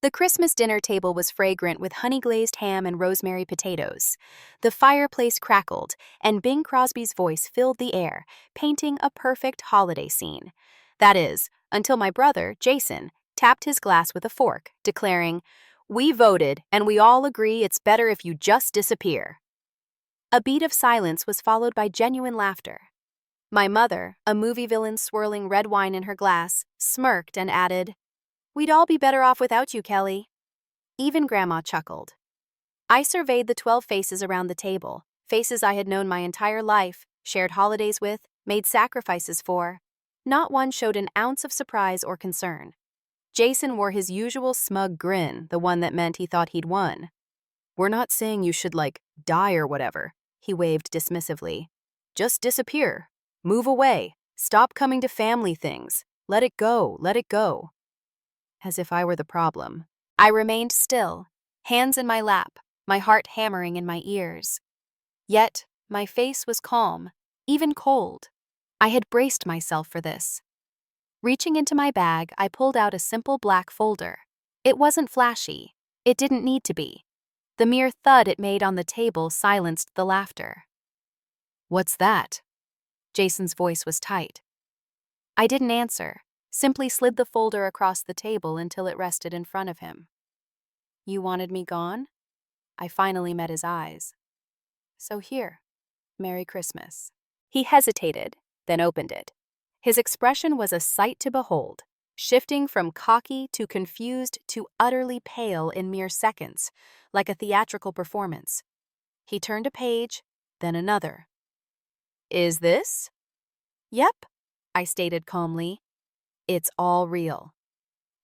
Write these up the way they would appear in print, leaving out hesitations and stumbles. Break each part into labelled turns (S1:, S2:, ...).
S1: The Christmas dinner table was fragrant with honey-glazed ham and rosemary potatoes. The fireplace crackled, and Bing Crosby's voice filled the air, painting a perfect holiday scene. That is, until my brother, Jason, tapped his glass with a fork, declaring, "We voted, and we all agree it's better if you just disappear." A beat of silence was followed by genuine laughter. My mother, a movie villain swirling red wine in her glass, smirked and added, "We'd all be better off without you, Kelly." Even Grandma chuckled. I surveyed the 12 faces around the table, faces I had known my entire life, shared holidays with, made sacrifices for. Not one showed an ounce of surprise or concern. Jason wore his usual smug grin, the one that meant he thought he'd won. "We're not saying you should, die or whatever," he waved dismissively. "Just disappear. Move away. Stop coming to family things. Let it go, let it go." As if I were the problem. I remained still, hands in my lap, my heart hammering in my ears. Yet, my face was calm, even cold. I had braced myself for this. Reaching into my bag, I pulled out a simple black folder. It wasn't flashy. It didn't need to be. The mere thud it made on the table silenced the laughter. "What's that?" Jason's voice was tight. I didn't answer, simply slid the folder across the table until it rested in front of him. "You wanted me gone?" I finally met his eyes. "So here, Merry Christmas." He hesitated, then opened it. His expression was a sight to behold, shifting from cocky to confused to utterly pale in mere seconds, like a theatrical performance. He turned a page, then another. "Is this?" "Yep," I stated calmly. "It's all real."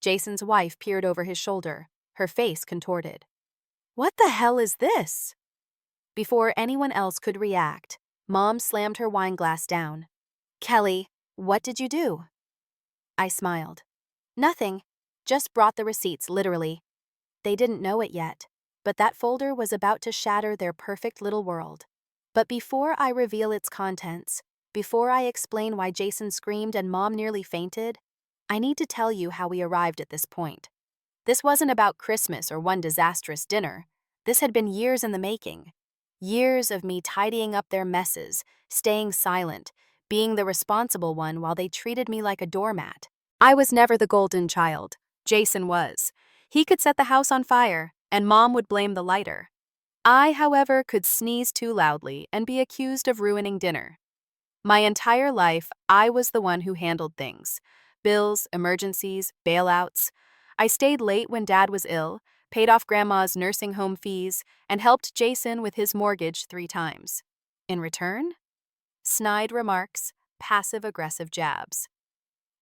S1: Jason's wife peered over his shoulder, her face contorted. "What the hell is this?" Before anyone else could react, Mom slammed her wine glass down. "Kelly, what did you do?" I smiled. "Nothing. Just brought the receipts, literally." They didn't know it yet, but that folder was about to shatter their perfect little world. But before I reveal its contents, before I explain why Jason screamed and Mom nearly fainted, I need to tell you how we arrived at this point. This wasn't about Christmas or one disastrous dinner. This had been years in the making. Years of me tidying up their messes, staying silent, being the responsible one while they treated me like a doormat. I was never the golden child. Jason was. He could set the house on fire, and Mom would blame the lighter. I, however, could sneeze too loudly and be accused of ruining dinner. My entire life, I was the one who handled things. Bills, emergencies, bailouts. I stayed late when Dad was ill, paid off Grandma's nursing home fees, and helped Jason with his mortgage 3 times. In return? Snide remarks, passive-aggressive jabs.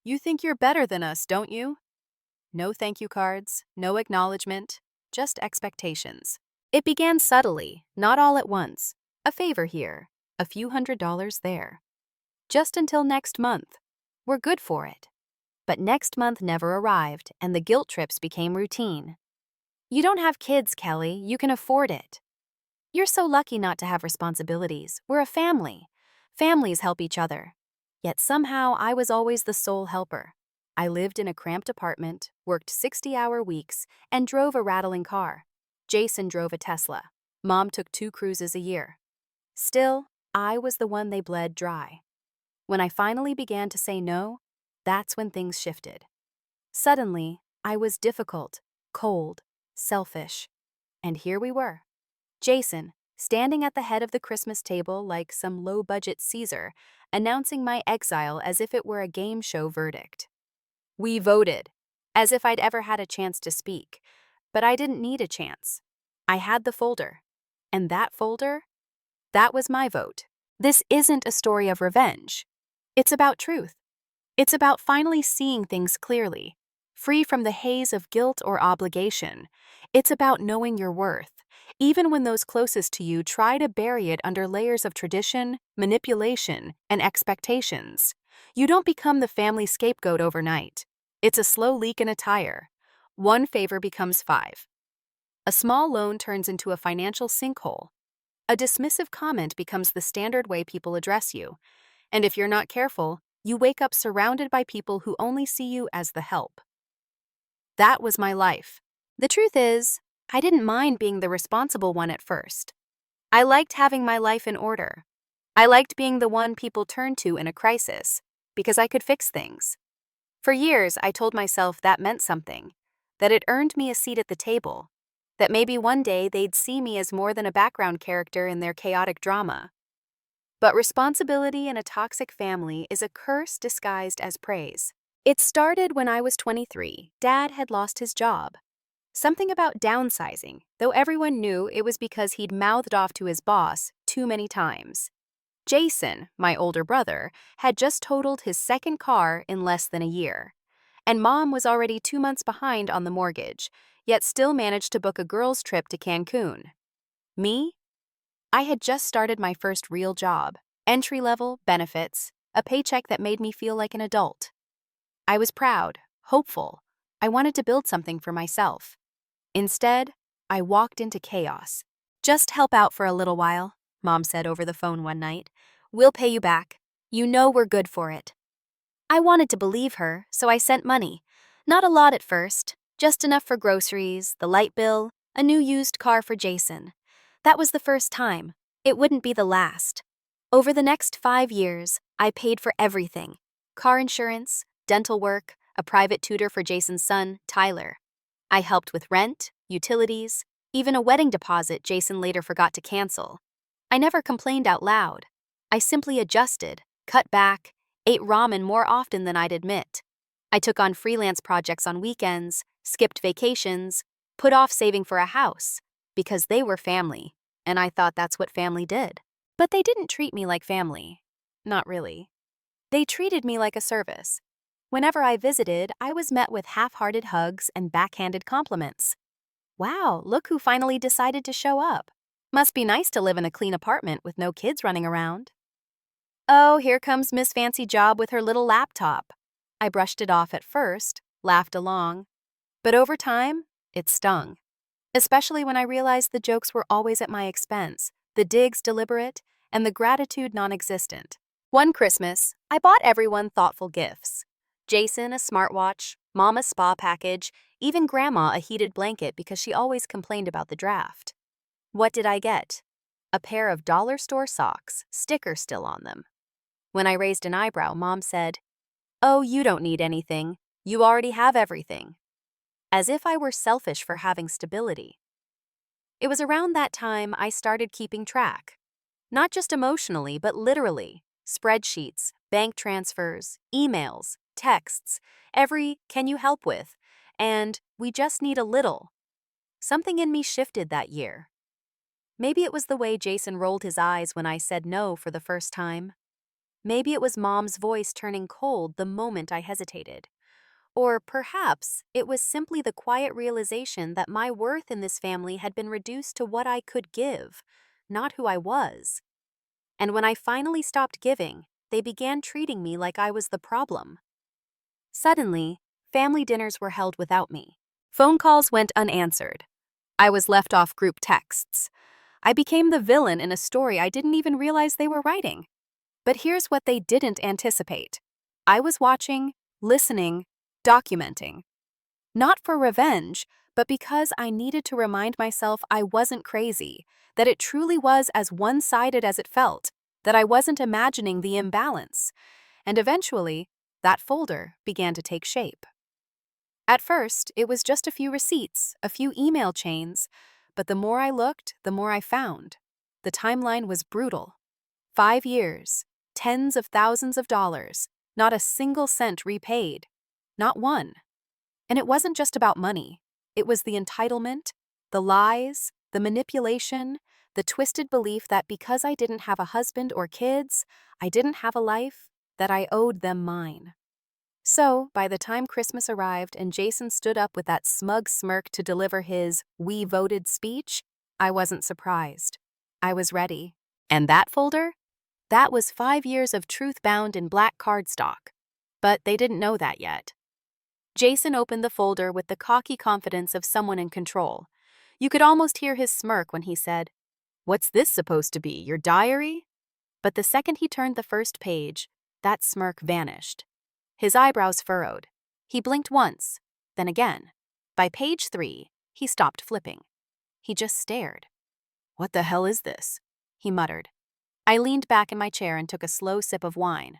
S1: "You think you're better than us, don't you?" No thank you cards, no acknowledgement, just expectations. It began subtly, not all at once. A favor here, a few $100s there. Just until next month. We're good for it. But next month never arrived, and the guilt trips became routine. "You don't have kids, Kelly. You can afford it." "You're so lucky not to have responsibilities. We're a family. Families help each other." Yet somehow I was always the sole helper. I lived in a cramped apartment, worked 60-hour weeks, and drove a rattling car. Jason drove a Tesla. Mom took 2 cruises a year. Still, I was the one they bled dry. When I finally began to say no, that's when things shifted. Suddenly, I was difficult, cold, selfish. And here we were. Jason, standing at the head of the Christmas table like some low-budget Caesar, announcing my exile as if it were a game show verdict. "We voted," as if I'd ever had a chance to speak. But I didn't need a chance. I had the folder. And that folder? That was my vote. This isn't a story of revenge. It's about truth. It's about finally seeing things clearly, free from the haze of guilt or obligation. It's about knowing your worth, even when those closest to you try to bury it under layers of tradition, manipulation, and expectations. You don't become the family scapegoat overnight. It's a slow leak in a tire. One favor becomes 5. A small loan turns into a financial sinkhole. A dismissive comment becomes the standard way people address you. And if you're not careful, you wake up surrounded by people who only see you as the help. That was my life. The truth is, I didn't mind being the responsible one at first. I liked having my life in order. I liked being the one people turned to in a crisis, because I could fix things. For years, I told myself that meant something, that it earned me a seat at the table, that maybe one day they'd see me as more than a background character in their chaotic drama. But responsibility in a toxic family is a curse disguised as praise. It started when I was 23. Dad had lost his job. Something about downsizing, though everyone knew it was because he'd mouthed off to his boss too many times. Jason, my older brother, had just totaled his second car in less than a year. And Mom was already 2 months behind on the mortgage, yet still managed to book a girls' trip to Cancun. Me? I had just started my first real job, entry-level, benefits, a paycheck that made me feel like an adult. I was proud, hopeful. I wanted to build something for myself. Instead, I walked into chaos. "Just help out for a little while," Mom said over the phone one night. "We'll pay you back. You know we're good for it." I wanted to believe her, so I sent money. Not a lot at first, just enough for groceries, the light bill, a new used car for Jason. That was the first time. It wouldn't be the last. Over the next 5 years, I paid for everything: car insurance, dental work, a private tutor for Jason's son, Tyler. I helped with rent, utilities, even a wedding deposit Jason later forgot to cancel. I never complained out loud. I simply adjusted, cut back, ate ramen more often than I'd admit. I took on freelance projects on weekends, skipped vacations, put off saving for a house, because they were family, and I thought that's what family did. But they didn't treat me like family. Not really. They treated me like a service. Whenever I visited, I was met with half-hearted hugs and backhanded compliments. "Wow, look who finally decided to show up. Must be nice to live in a clean apartment with no kids running around." "Oh, here comes Miss Fancy Job with her little laptop." I brushed it off at first, laughed along. But over time, it stung. Especially when I realized the jokes were always at my expense, the digs deliberate, and the gratitude non-existent. One Christmas, I bought everyone thoughtful gifts. Jason a smartwatch, Mom a spa package, even Grandma a heated blanket because she always complained about the draft. What did I get? A pair of dollar store socks, sticker still on them. When I raised an eyebrow, Mom said, "Oh, you don't need anything. You already have everything." As if I were selfish for having stability. It was around that time I started keeping track. Not just emotionally, but literally. Spreadsheets, bank transfers, emails, texts, every "can you help with?" and "we just need a little." Something in me shifted that year. Maybe it was the way Jason rolled his eyes when I said no for the first time. Maybe it was Mom's voice turning cold the moment I hesitated. Or perhaps it was simply the quiet realization that my worth in this family had been reduced to what I could give, not who I was. And when I finally stopped giving, they began treating me like I was the problem. Suddenly, family dinners were held without me. Phone calls went unanswered. I was left off group texts. I became the villain in a story I didn't even realize they were writing. But here's what they didn't anticipate. I was watching, listening, documenting. Not for revenge, but because I needed to remind myself I wasn't crazy, that it truly was as one-sided as it felt, that I wasn't imagining the imbalance. And eventually, that folder began to take shape. At first, it was just a few receipts, a few email chains, but the more I looked, the more I found. The timeline was brutal. 5 years, tens of thousands of dollars, not a single cent repaid. Not one. And it wasn't just about money. It was the entitlement, the lies, the manipulation, the twisted belief that because I didn't have a husband or kids, I didn't have a life, that I owed them mine. So, by the time Christmas arrived and Jason stood up with that smug smirk to deliver his "we voted" speech, I wasn't surprised. I was ready. And that folder? That was 5 years of truth bound in black cardstock. But they didn't know that yet. Jason opened the folder with the cocky confidence of someone in control. You could almost hear his smirk when he said, "What's this supposed to be, your diary?" But the second he turned the first page, that smirk vanished. His eyebrows furrowed. He blinked once, then again. By page 3, He stopped flipping. He just stared. "What the hell is this?" he muttered. I leaned back in my chair and took a slow sip of wine.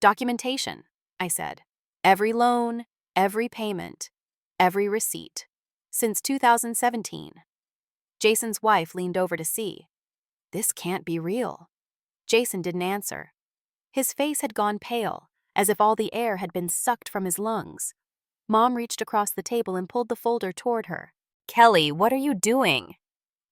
S1: "Documentation," I said. "Every loan, every payment, every receipt. Since 2017. Jason's wife leaned over to see. "This can't be real." Jason didn't answer. His face had gone pale, as if all the air had been sucked from his lungs. Mom reached across the table and pulled the folder toward her. "Kelly, what are you doing?"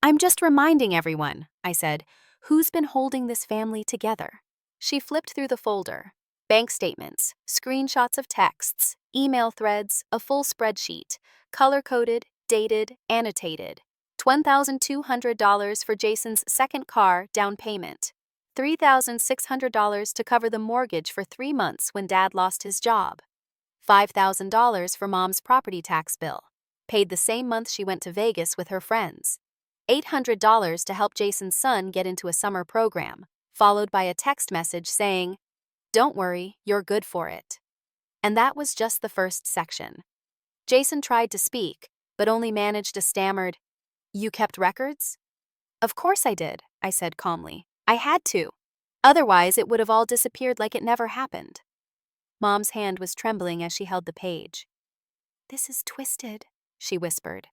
S1: "I'm just reminding everyone," I said, "who's been holding this family together." She flipped through the folder. Bank statements, screenshots of texts, email threads, a full spreadsheet, color-coded, dated, annotated. $1,200 for Jason's second car down payment. $3,600 to cover the mortgage for 3 months when Dad lost his job. $5,000 for Mom's property tax bill, paid the same month she went to Vegas with her friends. $800 to help Jason's son get into a summer program, followed by a text message saying, "Don't worry, you're good for it." And that was just the first section. Jason tried to speak, but only managed a stammered, "You kept records?" "Of course I did," I said calmly. "I had to. Otherwise, it would have all disappeared like it never happened." Mom's hand was trembling as she held the page. "This is twisted," she whispered.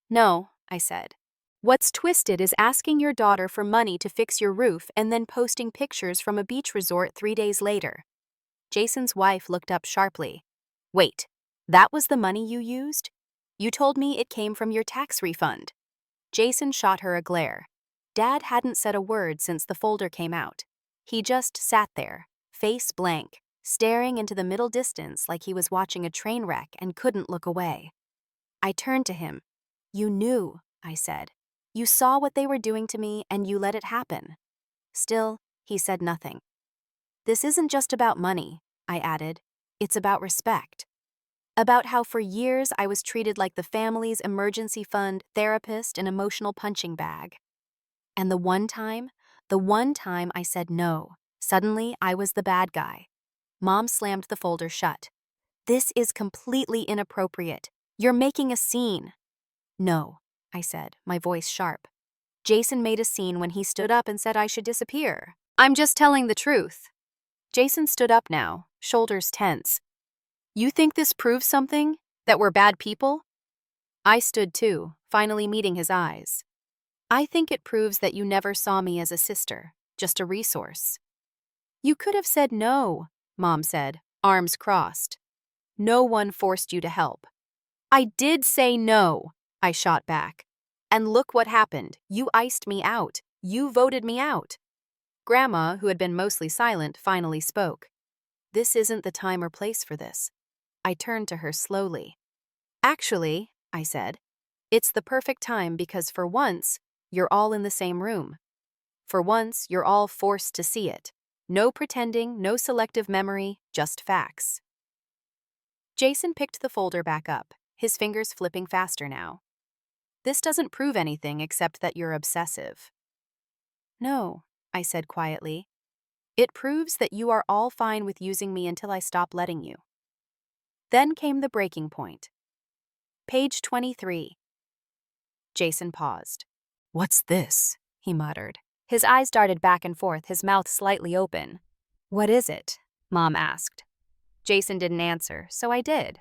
S1: "No," I said. "What's twisted is asking your daughter for money to fix your roof and then posting pictures from a beach resort 3 days later." Jason's wife looked up sharply. "Wait, that was the money you used? You told me it came from your tax refund." Jason shot her a glare. Dad hadn't said a word since the folder came out. He just sat there, face blank, staring into the middle distance like he was watching a train wreck and couldn't look away. I turned to him. "You knew," I said. "You saw what they were doing to me and you let it happen." Still, he said nothing. "This isn't just about money," I added. "It's about respect. About how for years I was treated like the family's emergency fund, therapist, and emotional punching bag. And the one time I said no, suddenly I was the bad guy." Mom slammed the folder shut. "This is completely inappropriate. You're making a scene." "No," I said, my voice sharp. "Jason made a scene when he stood up and said I should disappear. I'm just telling the truth." Jason stood up now, shoulders tense. "You think this proves something? That we're bad people?" I stood too, finally meeting his eyes. "I think it proves that you never saw me as a sister, just a resource." "You could have said no," Mom said, arms crossed. "No one forced you to help." "I did say no," I shot back. "And look what happened. You iced me out. You voted me out." Grandma, who had been mostly silent, finally spoke. "This isn't the time or place for this." I turned to her slowly. "Actually," I said, "it's the perfect time because for once, you're all in the same room. For once, you're all forced to see it. No pretending, no selective memory, just facts." Jason picked the folder back up, his fingers flipping faster now. "This doesn't prove anything except that you're obsessive." "No," I said quietly. "It proves that you are all fine with using me until I stop letting you." Then came the breaking point. Page 23. Jason paused. "What's this?" he muttered. His eyes darted back and forth, his mouth slightly open. "What is it?" Mom asked. Jason didn't answer, so I did.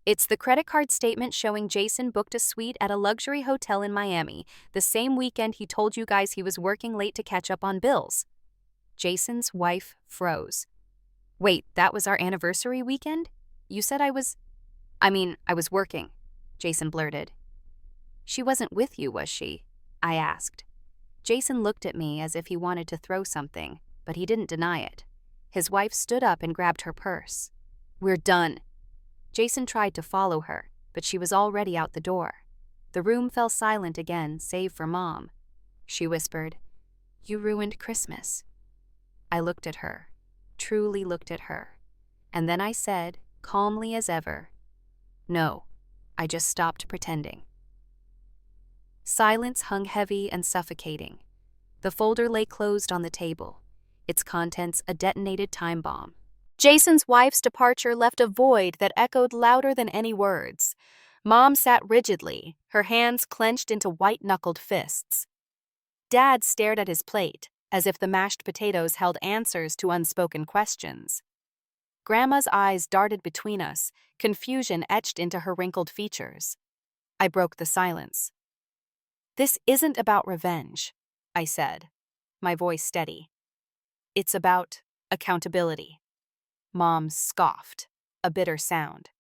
S1: "It's the credit card statement showing Jason booked a suite at a luxury hotel in Miami the same weekend he told you guys he was working late to catch up on bills." Jason's wife froze. "Wait, that was our anniversary weekend? You said I was working," Jason blurted. "She wasn't with you, was she?" I asked. Jason looked at me as if he wanted to throw something, but he didn't deny it. His wife stood up and grabbed her purse. "We're done." Jason tried to follow her, but she was already out the door. The room fell silent again, save for Mom. She whispered, "You ruined Christmas." I looked at her, truly looked at her, and then I said, calmly as ever, "No, I just stopped pretending." Silence hung heavy and suffocating. The folder lay closed on the table, its contents a detonated time bomb. Jason's wife's departure left a void that echoed louder than any words. Mom sat rigidly, her hands clenched into white-knuckled fists. Dad stared at his plate, as if the mashed potatoes held answers to unspoken questions. Grandma's eyes darted between us, confusion etched into her wrinkled features. I broke the silence. "This isn't about revenge," I said, my voice steady. "It's about accountability." Mom scoffed, a bitter sound.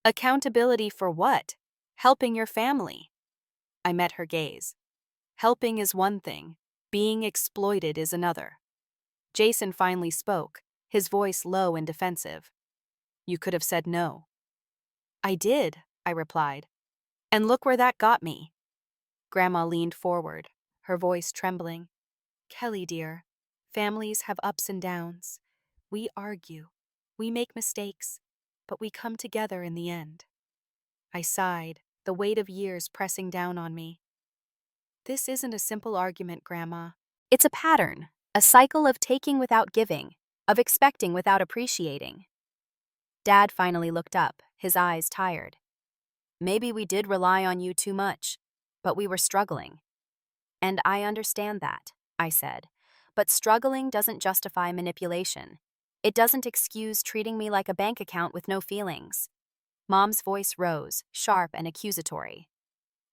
S1: "Accountability for what? Helping your family." I met her gaze. Helping is one thing, being exploited is another. Jason finally spoke, his voice low and defensive. "You could have said no." "I did," I replied. "And look where that got me." Grandma leaned forward, her voice trembling. "Kelly, dear, families have ups and downs. We argue. We make mistakes, but we come together in the end." I sighed, the weight of years pressing down on me. "This isn't a simple argument, Grandma. It's a pattern, a cycle of taking without giving, of expecting without appreciating." Dad finally looked up, his eyes tired. "Maybe we did rely on you too much, but we were struggling." "And I understand that," I said. "But struggling doesn't justify manipulation. It doesn't excuse treating me like a bank account with no feelings." Mom's voice rose, sharp and accusatory.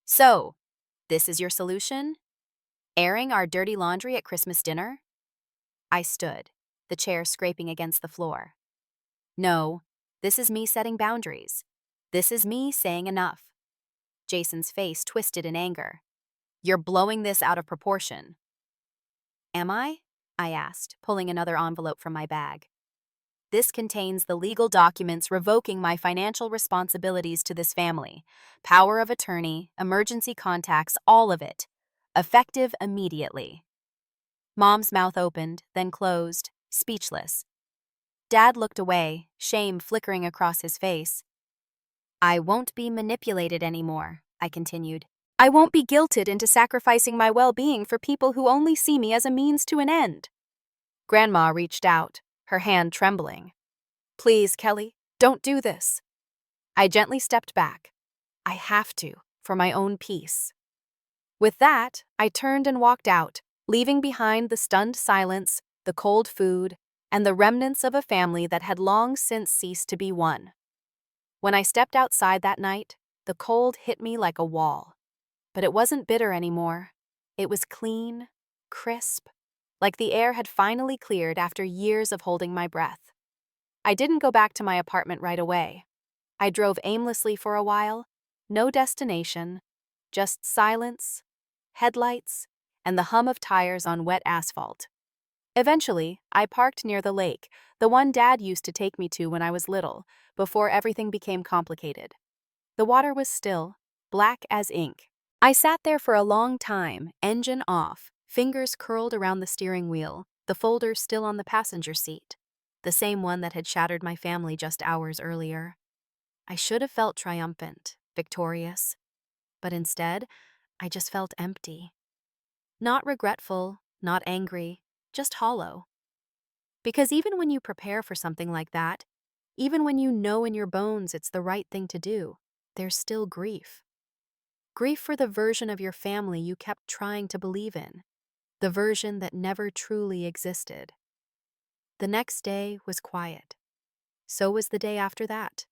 S1: "So, this is your solution? Airing our dirty laundry at Christmas dinner?" I stood, the chair scraping against the floor. "No, this is me setting boundaries. This is me saying enough." Jason's face twisted in anger. "You're blowing this out of proportion." "Am I?" I asked, pulling another envelope from my bag. "This contains the legal documents revoking my financial responsibilities to this family. Power of attorney, emergency contacts, all of it. Effective immediately." Mom's mouth opened, then closed, speechless. Dad looked away, shame flickering across his face. "I won't be manipulated anymore," I continued. "I won't be guilted into sacrificing my well-being for people who only see me as a means to an end." Grandma reached out, her hand trembling. "Please, Kelly, don't do this." I gently stepped back. I have to, for my own peace. With that, I turned and walked out, leaving behind the stunned silence, the cold food, and the remnants of a family that had long since ceased to be one. When I stepped outside that night, the cold hit me like a wall. But it wasn't bitter anymore. It was clean, crisp, like the air had finally cleared after years of holding my breath. I didn't go back to my apartment right away. I drove aimlessly for a while, no destination, just silence, headlights, and the hum of tires on wet asphalt. Eventually, I parked near the lake, the one Dad used to take me to when I was little, before everything became complicated. The water was still, black as ink. I sat there for a long time, engine off, fingers curled around the steering wheel, the folder still on the passenger seat, the same one that had shattered my family just hours earlier. I should have felt triumphant, victorious, but instead, I just felt empty. Not regretful, not angry, just hollow. Because even when you prepare for something like that, even when you know in your bones it's the right thing to do, there's still grief. Grief for the version of your family you kept trying to believe in, the version that never truly existed. The next day was quiet. So was the day after that.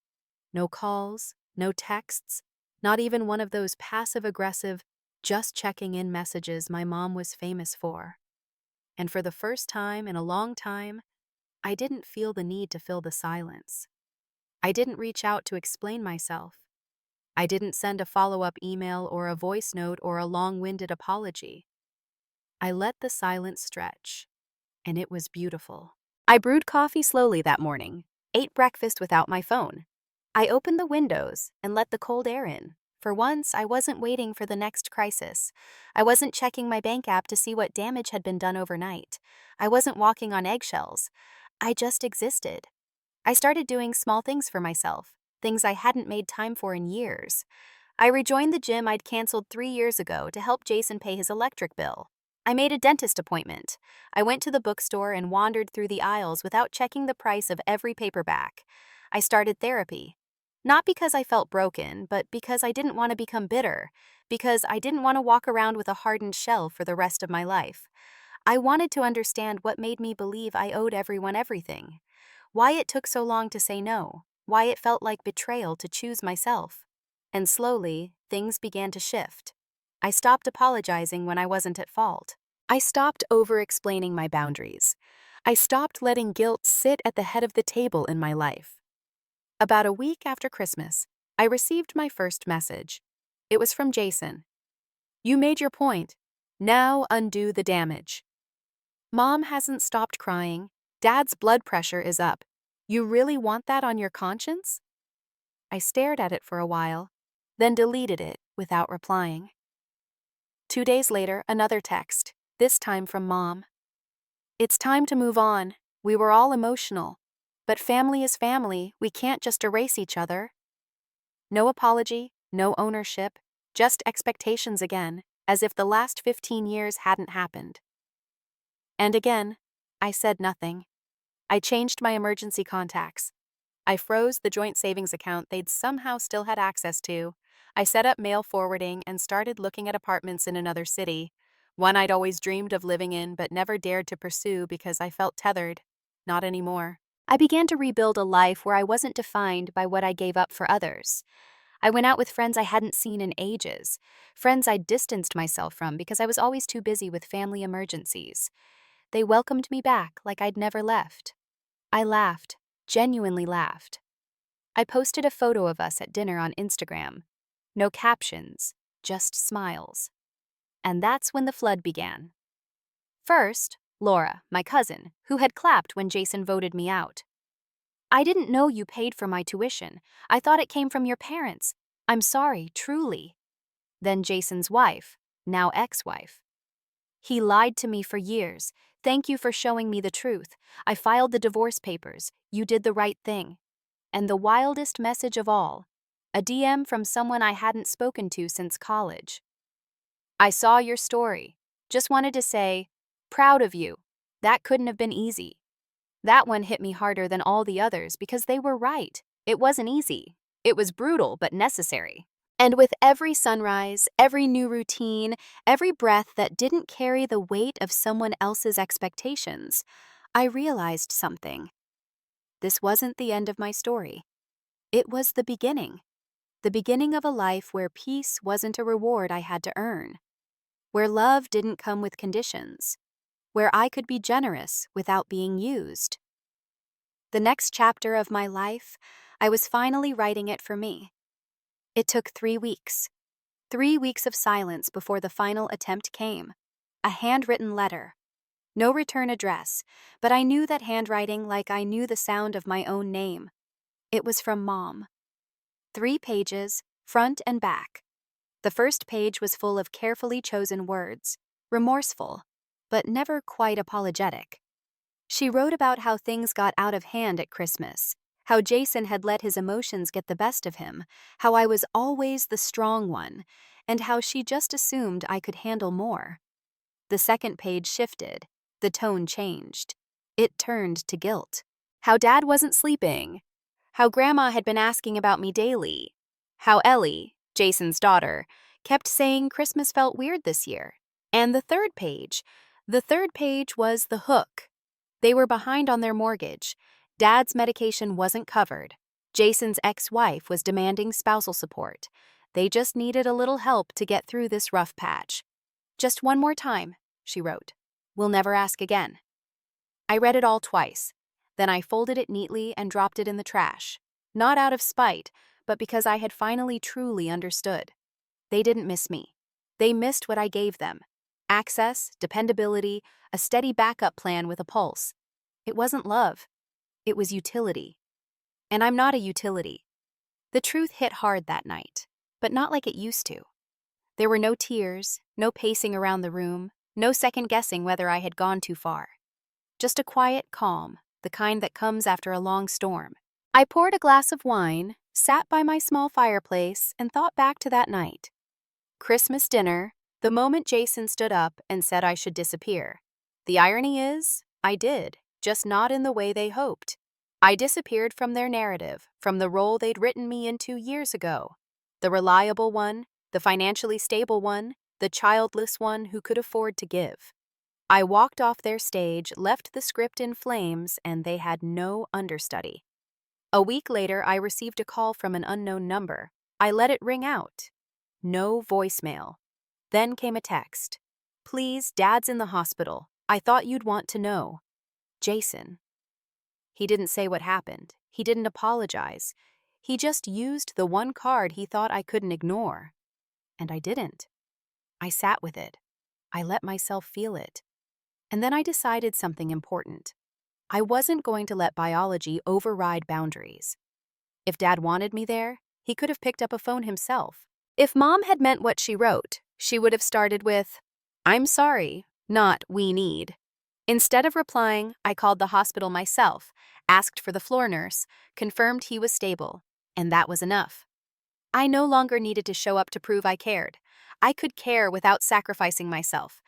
S1: No calls, no texts, not even one of those passive-aggressive, just checking in messages my mom was famous for. And for the first time in a long time, I didn't feel the need to fill the silence. I didn't reach out to explain myself. I didn't send a follow-up email or a voice note or a long-winded apology. I let the silence stretch, and it was beautiful. I brewed coffee slowly that morning, ate breakfast without my phone. I opened the windows and let the cold air in. For once, I wasn't waiting for the next crisis. I wasn't checking my bank app to see what damage had been done overnight. I wasn't walking on eggshells. I just existed. I started doing small things for myself, things I hadn't made time for in years. I rejoined the gym I'd canceled 3 years ago to help Jason pay his electric bill. I made a dentist appointment. I went to the bookstore and wandered through the aisles without checking the price of every paperback. I started therapy. Not because I felt broken, but because I didn't want to become bitter, because I didn't want to walk around with a hardened shell for the rest of my life. I wanted to understand what made me believe I owed everyone everything. Why it took so long to say no, why it felt like betrayal to choose myself. And slowly, things began to shift. I stopped apologizing when I wasn't at fault. I stopped over-explaining my boundaries. I stopped letting guilt sit at the head of the table in my life. About a week after Christmas, I received my first message. It was from Jason. "You made your point. Now undo the damage. Mom hasn't stopped crying. Dad's blood pressure is up. You really want that on your conscience?" I stared at it for a while, then deleted it without replying. 2 days later, another text, this time from Mom. "It's time to move on. We were all emotional. But family is family. We can't just erase each other." No apology, no ownership, just expectations again, as if the last 15 years hadn't happened. And again, I said nothing. I changed my emergency contacts. I froze the joint savings account they'd somehow still had access to. I set up mail forwarding and started looking at apartments in another city, one I'd always dreamed of living in but never dared to pursue because I felt tethered. Not anymore. I began to rebuild a life where I wasn't defined by what I gave up for others. I went out with friends I hadn't seen in ages, friends I'd distanced myself from because I was always too busy with family emergencies. They welcomed me back like I'd never left. I laughed, genuinely laughed. I posted a photo of us at dinner on Instagram. No captions, just smiles. And that's when the flood began. First, Laura, my cousin, who had clapped when Jason voted me out. "I didn't know you paid for my tuition. I thought it came from your parents. I'm sorry, truly." Then Jason's wife, now ex-wife. "He lied to me for years. Thank you for showing me the truth. I filed the divorce papers. You did the right thing." And the wildest message of all, a DM from someone I hadn't spoken to since college. "I saw your story. Just wanted to say, proud of you. That couldn't have been easy." That one hit me harder than all the others because they were right. It wasn't easy. It was brutal but necessary. And with every sunrise, every new routine, every breath that didn't carry the weight of someone else's expectations, I realized something. This wasn't the end of my story. It was the beginning. The beginning of a life where peace wasn't a reward I had to earn, where love didn't come with conditions, where I could be generous without being used. The next chapter of my life, I was finally writing it for me. It took 3 weeks. 3 weeks of silence before the final attempt came. A handwritten letter. No return address, but I knew that handwriting like I knew the sound of my own name. It was from Mom. 3 pages, front and back. The first page was full of carefully chosen words, remorseful, but never quite apologetic. She wrote about how things got out of hand at Christmas, how Jason had let his emotions get the best of him, how I was always the strong one, and how she just assumed I could handle more. The second page shifted. The tone changed. It turned to guilt. How Dad wasn't sleeping. How Grandma had been asking about me daily. How Ellie, Jason's daughter, kept saying Christmas felt weird this year. And the third page was the hook. They were behind on their mortgage. Dad's medication wasn't covered. Jason's ex-wife was demanding spousal support. They just needed a little help to get through this rough patch. "Just one more time," she wrote. "We'll never ask again." I read it all twice. Then I folded it neatly and dropped it in the trash. Not out of spite, but because I had finally truly understood. They didn't miss me. They missed what I gave them. Access, dependability, a steady backup plan with a pulse. It wasn't love. It was utility. And I'm not a utility. The truth hit hard that night, but not like it used to. There were no tears, no pacing around the room, no second-guessing whether I had gone too far. Just a quiet calm, the kind that comes after a long storm. I poured a glass of wine, sat by my small fireplace, and thought back to that night. Christmas dinner, the moment Jason stood up and said I should disappear. The irony is, I did, just not in the way they hoped. I disappeared from their narrative, from the role they'd written me into years ago. The reliable one, the financially stable one, the childless one who could afford to give. I walked off their stage, left the script in flames, and they had no understudy. A week later, I received a call from an unknown number. I let it ring out. No voicemail. Then came a text. "Please, Dad's in the hospital. I thought you'd want to know. Jason." He didn't say what happened. He didn't apologize. He just used the one card he thought I couldn't ignore. And I didn't. I sat with it. I let myself feel it. And then I decided something important. I wasn't going to let biology override boundaries. If Dad wanted me there, he could have picked up a phone himself. If Mom had meant what she wrote, she would have started with, "I'm sorry," not "we need." Instead of replying, I called the hospital myself, asked for the floor nurse, confirmed he was stable, and that was enough. I no longer needed to show up to prove I cared. I could care without sacrificing myself.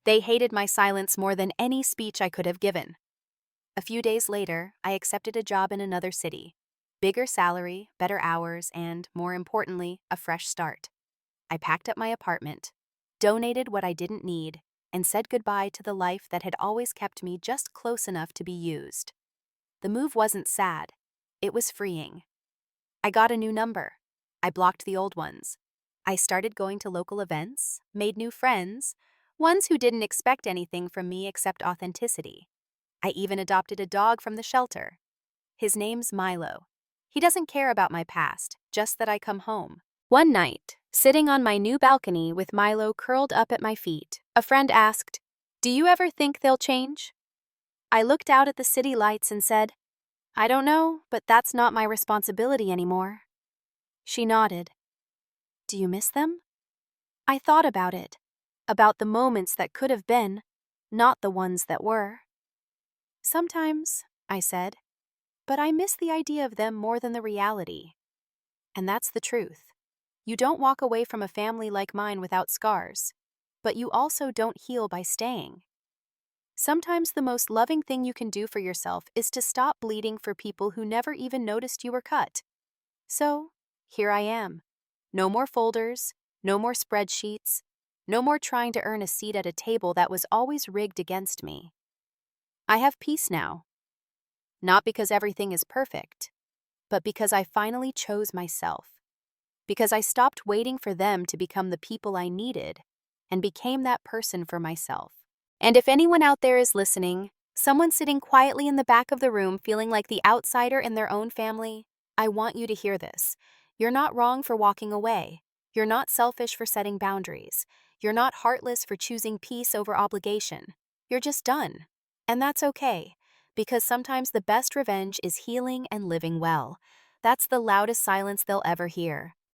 S1: They hated my silence more than any speech I could have given. A few days later, I accepted a job in another city. Bigger salary, better hours, and, more importantly, a fresh start. I packed up my apartment, donated what I didn't need, and said goodbye to the life that had always kept me just close enough to be used. The move wasn't sad. It was freeing. I got a new number. I blocked the old ones. I started going to local events, made new friends, ones who didn't expect anything from me except authenticity. I even adopted a dog from the shelter. His name's Milo. He doesn't care about my past, just that I come home. One night, sitting on my new balcony with Milo curled up at my feet, a friend asked, "Do you ever think they'll change?" I looked out at the city lights and said, "I don't know, but that's not my responsibility anymore." She nodded. "Do you miss them?" I thought about the moments that could have been, not the ones that were. "Sometimes," I said, "but I miss the idea of them more than the reality." And that's the truth. You don't walk away from a family like mine without scars, but you also don't heal by staying. Sometimes the most loving thing you can do for yourself is to stop bleeding for people who never even noticed you were cut. So, here I am. No more folders, no more spreadsheets, no more trying to earn a seat at a table that was always rigged against me. I have peace now. Not because everything is perfect, but because I finally chose myself. Because I stopped waiting for them to become the people I needed and became that person for myself. And if anyone out there is listening, someone sitting quietly in the back of the room feeling like the outsider in their own family, I want you to hear this. You're not wrong for walking away. You're not selfish for setting boundaries. You're not heartless for choosing peace over obligation. You're just done. And that's okay, because sometimes the best revenge is healing and living well. That's the loudest silence they'll ever hear.